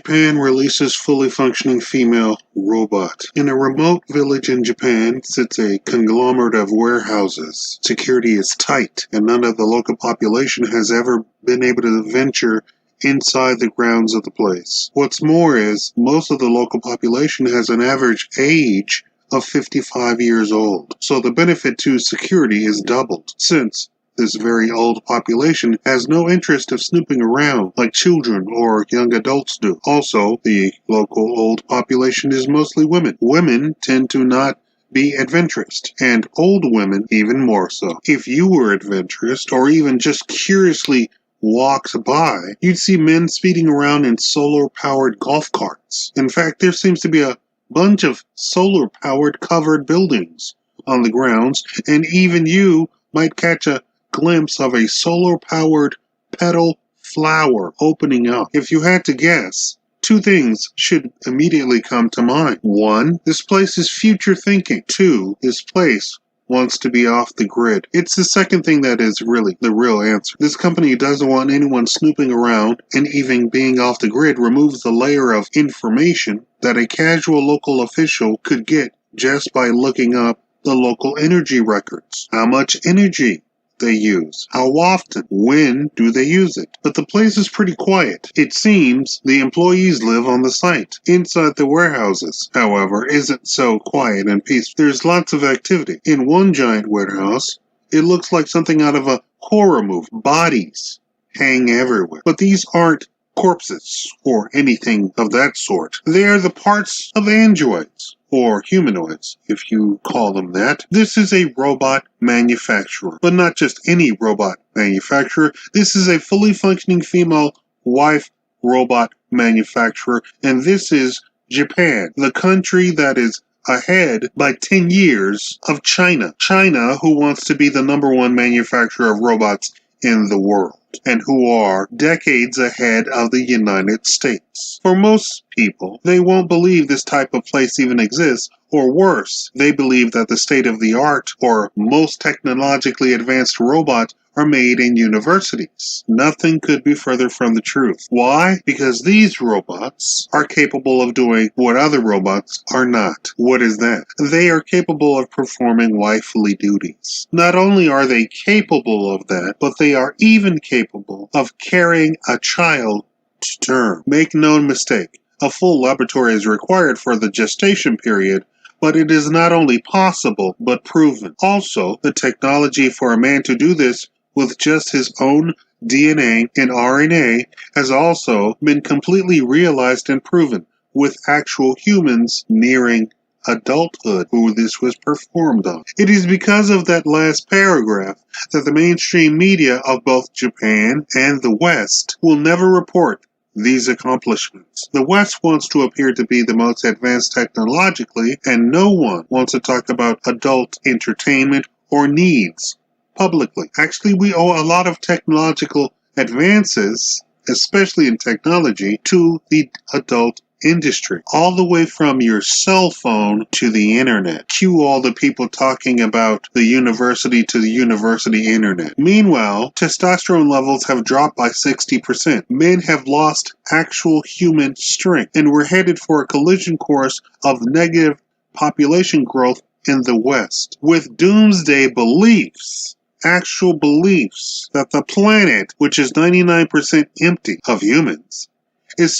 Japan releases fully functioning female robot. In a remote village in Japan sits a conglomerate of warehouses. Security is tight, and none of the local population has ever been able to venture inside the grounds of the place. What's more is, most of the local population has an average age of 55 years old. So the benefit to security is doubled, since this very old population has no interest of snooping around like children or young adults do. Also, the local old population is mostly women. Women tend to not be adventurous, and old women even more so. If you were adventurous, or even just curiously walked by, you'd see men speeding around in solar-powered golf carts. In fact, there seems to be a bunch of solar-powered covered buildings on the grounds, and even you might catch a glimpse of a solar-powered petal flower opening up. If you had to guess, two things should immediately come to mind. One, this place is future thinking. Two, this place wants to be off the grid. It's the second thing that is really the real answer. This company doesn't want anyone snooping around, and even being off the grid removes the layer of information that a casual local official could get just by looking up the local energy records. How much energy they use, how often, when do they use it. But the place is pretty quiet. It seems the employees live on the site. Inside the warehouses, however, isn't so quiet and peaceful. There's lots of activity. In one giant warehouse, it looks like something out of a horror movie. Bodies hang everywhere. But these aren't corpses or anything of that sort. They are the parts of androids, or humanoids, if you call them that. This is a robot manufacturer, but not just any robot manufacturer. This is a fully functioning female wife robot manufacturer, and this is Japan, the country that is ahead by 10 years of China. China, who wants to be the #1 manufacturer of robots in the world, and who are decades ahead of the United States. For most people, they won't believe this type of place even exists, or worse, they believe that the state-of-the-art or most technologically advanced robots are made in universities. Nothing could be further from the truth. Why? Because these robots are capable of doing what other robots are not. What is that? They are capable of performing wifely duties. Not only are they capable of that, but they are even capable of carrying a child to term. Make no mistake, a full laboratory is required for the gestation period, but it is not only possible, but proven. Also, the technology for a man to do this with just his own DNA and RNA has also been completely realized and proven, with actual humans nearing adulthood who this was performed on. It is because of that last paragraph that the mainstream media of both Japan and the West will never report these accomplishments. The West wants to appear to be the most advanced technologically, and no one wants to talk about adult entertainment or needs publicly. Actually, we owe a lot of technological advances, especially in technology, to the adult industry. All the way from your cell phone to the internet. Cue all the people talking about the university to the university internet. Meanwhile, testosterone levels have dropped by 60%. Men have lost actual human strength, and we're headed for a collision course of negative population growth in the West. With doomsday beliefs, actual beliefs that the planet, which is 99% empty of humans, is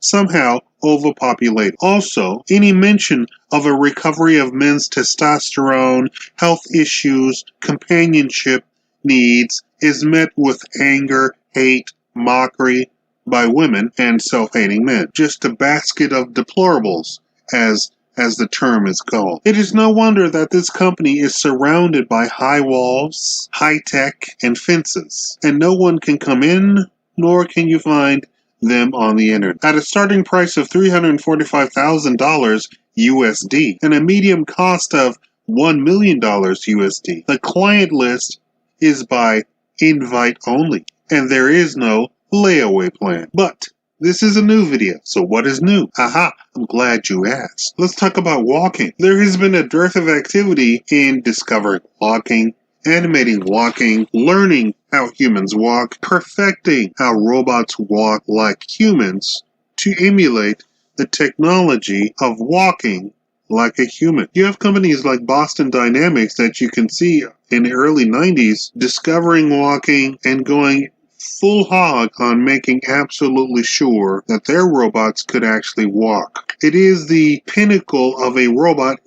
somehow overpopulated. Also, any mention of a recovery of men's testosterone, health issues, companionship needs is met with anger, hate, mockery by women and self-hating men. Just a basket of deplorables, as the term is called. It is no wonder that this company is surrounded by high walls, high tech, and fences, and no one can come in, nor can you find them on the internet. At a starting price of $345,000 USD and a medium cost of $1 million USD, the client list is by invite only, and there is no layaway plan. But this is a new video, so what is new? Haha, I'm glad you asked. Let's talk about walking. There has been a dearth of activity in discovering walking, animating walking, learning how humans walk, perfecting how robots walk like humans to emulate the technology of walking like a human. You have companies like Boston Dynamics that you can see in the early 90s discovering walking and going full hog on making absolutely sure that their robots could actually walk. It is the pinnacle of a robot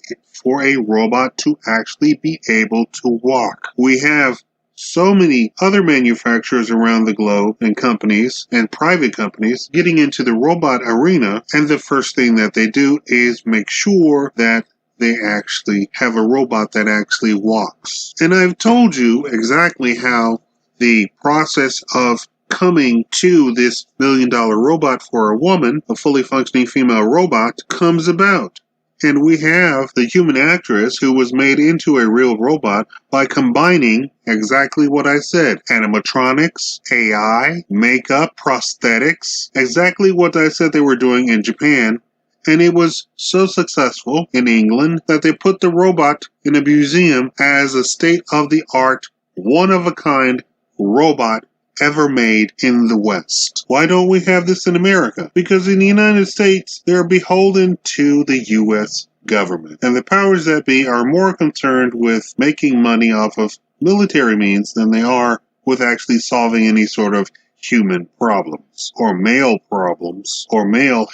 for a robot to actually be able to walk. We have so many other manufacturers around the globe and companies and private companies getting into the robot arena, and the first thing that they do is make sure that they actually have a robot that actually walks. And I've told you exactly how the process of coming to this $1 million robot for a woman, a fully functioning female robot, comes about. And we have the human actress who was made into a real robot by combining exactly what I said. Animatronics, AI, makeup, prosthetics. Exactly what I said they were doing in Japan. And it was so successful in England that they put the robot in a museum as a state-of-the-art, one-of-a-kind robot ever made in the West. Why don't we have this in America? Because in the United States, they're beholden to the U.S. government. And the powers that be are more concerned with making money off of military means than they are with actually solving any sort of human problems, or male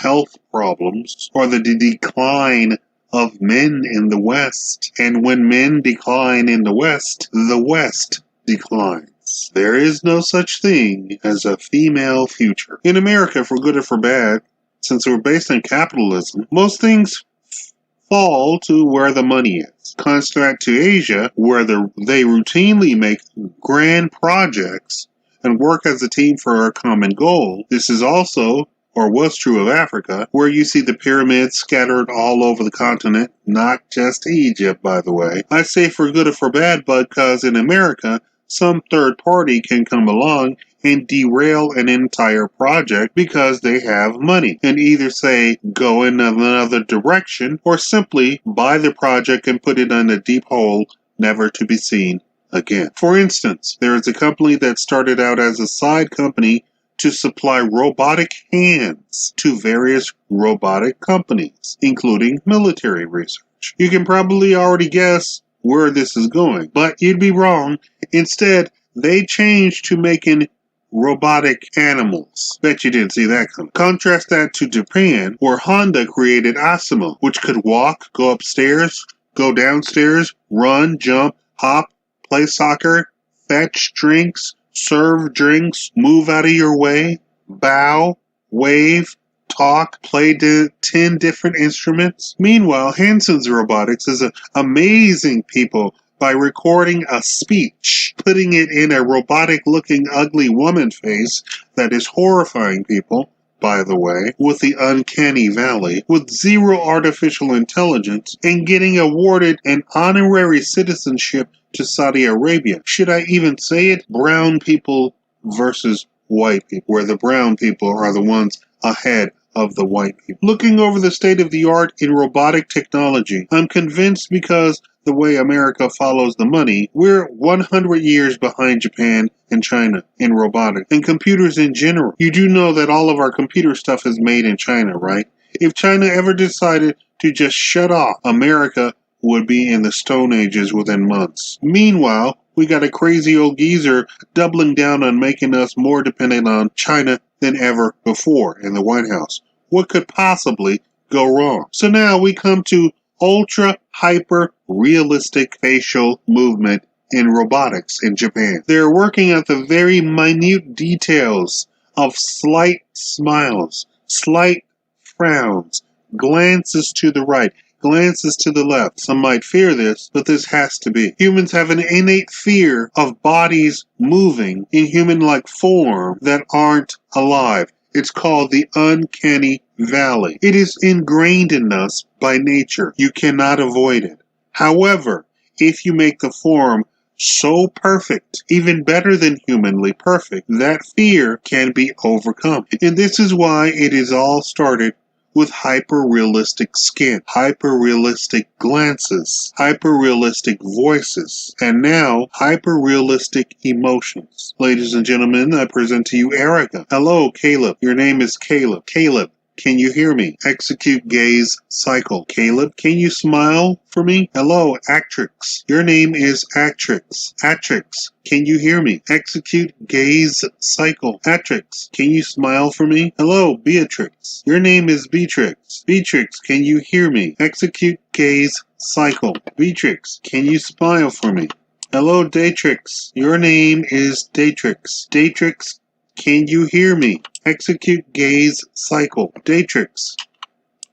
health problems, or the decline of men in the West. And when men decline in the West declines. There is no such thing as a female future. In America, for good or for bad, since we're based on capitalism, most things fall to where the money is. Contrast to Asia, where they routinely make grand projects and work as a team for a common goal. This is also, or was true of Africa, where you see the pyramids scattered all over the continent, not just Egypt, by the way. I say for good or for bad, because in America, some third party can come along and derail an entire project because they have money and either say go in another direction or simply buy the project and put it in a deep hole never to be seen again. For instance, there is a company that started out as a side company to supply robotic hands to various robotic companies, including military research. You can probably already guess where this is going, but you'd be wrong. Instead, they changed to making robotic animals. Bet you didn't see that coming. Contrast that to Japan, where Honda created Asimo, which could walk, go upstairs, go downstairs, run, jump, hop, play soccer, fetch drinks, serve drinks, move out of your way, bow, wave, talk, play 10 different instruments. Meanwhile, Hansen's Robotics is amazing people by recording a speech, putting it in a robotic-looking ugly woman face that is horrifying people, by the way, with the uncanny valley, with zero artificial intelligence, and getting awarded an honorary citizenship to Saudi Arabia. Should I even say it? Brown people versus white people, where the brown people are the ones ahead of the white people. Looking over the state of the art in robotic technology, I'm convinced because the way America follows the money, we're 100 years behind Japan and China in robotics and computers in general. You do know that all of our computer stuff is made in China, right? If China ever decided to just shut off, America would be in the Stone Ages within months. Meanwhile, we got a crazy old geezer doubling down on making us more dependent on China than ever before in the White House. What could possibly go wrong? So now we come to ultra hyper realistic facial movement in robotics in Japan. They're working at the very minute details of slight smiles, slight frowns, glances to the right, glances to the left. Some might fear this, but this has to be. Humans have an innate fear of bodies moving in human-like form that aren't alive. It's called the uncanny valley. It is ingrained in us by nature. You cannot avoid it. However, if you make the form so perfect, even better than humanly perfect, that fear can be overcome. And this is why it is all started with hyper-realistic skin, hyper-realistic glances, hyper-realistic voices, and now hyper-realistic emotions. Ladies and gentlemen, I present to you Erica. Hello, Caleb. Your name is Caleb. Caleb, can you hear me? Execute gaze cycle. Caleb, can you smile for me? Hello, Actrix. Your name is Actrix. Actrix, can you hear me? Execute gaze cycle. Actrix, can you smile for me? Hello, Beatrix. Your name is Beatrix. Beatrix, can you hear me? Execute gaze cycle. Beatrix, can you smile for me? Hello, Datrix. Your name is Datrix. Datrix, can you hear me? Execute gaze cycle. Datrix,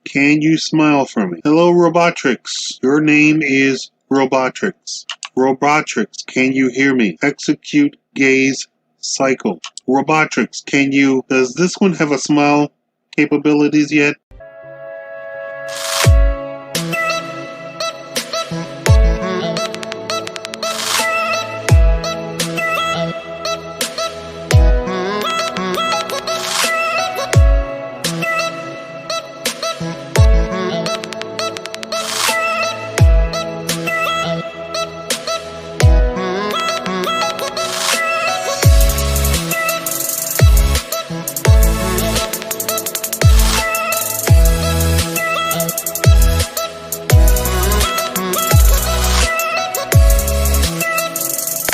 can you smile for me? Hello, Robotrix. Your name is Robotrix. Robotrix, can you hear me? Execute gaze cycle. Robotrix, does this one have a smile capabilities yet?